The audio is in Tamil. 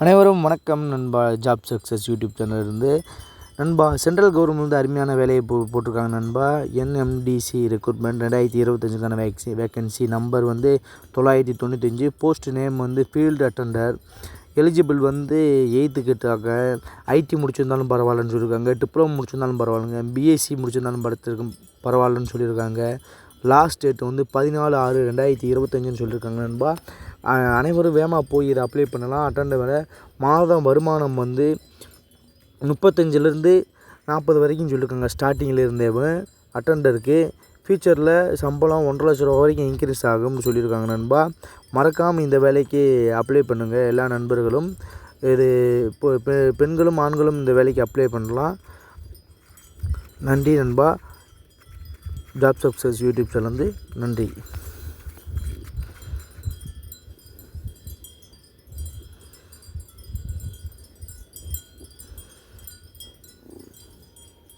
அனைவரும் வணக்கம் நண்பா. ஜாப் சக்ஸஸ் யூடியூப் சேனல் இருந்து நண்பா, சென்ட்ரல் கவர்மெண்ட் வந்து அருமையான வேலையை போட்டிருக்காங்க நண்பா. என்எம்டிசி ரெக்ரூட்மெண்ட் 2025க்கான வேக்கன்சி நம்பர் வந்து 995. போஸ்ட் நேம் வந்து ஃபீல்டு அட்டெண்டர். எலிஜிபிள் வந்து 8th கேட்டாங்க. ஐடி முடிச்சிருந்தாலும் பரவாயில்லன்னு சொல்லியிருக்காங்க. டிப்ளமோ முடிச்சிருந்தாலும் பரவாயில்லைங்க. பிஎஸ்சி முடிச்சிருந்தாலும் பரவாயில்லன்னு சொல்லியிருக்காங்க. லாஸ்ட் டேட் வந்து 14/6/2025ன்னு சொல்லியிருக்காங்க நண்பா. அனைவரும் வேகமாக போய் இதை அப்ளை பண்ணலாம். அட்டெண்டர் வேலை மாதம் வருமானம் வந்து 35லேருந்து 40 வரைக்கும் சொல்லியிருக்காங்க. ஸ்டார்டிங்கில் இருந்தேவன் அட்டெண்டருக்கு ஃபியூச்சரில் சம்பளம் 1.5 லட்ச ரூபா வரைக்கும் இன்க்ரீஸ் ஆகும்னு சொல்லியிருக்காங்க நண்பா. மறக்காமல் இந்த வேலைக்கு அப்ளை பண்ணுங்கள் எல்லா நண்பர்களும். இது இப்போ பெண்களும் ஆண்களும் இந்த வேலைக்கு அப்ளை பண்ணலாம். நன்றி நண்பா. ஜாப் சக்ஸஸ் யூடியூப் சேனல் நன்றி.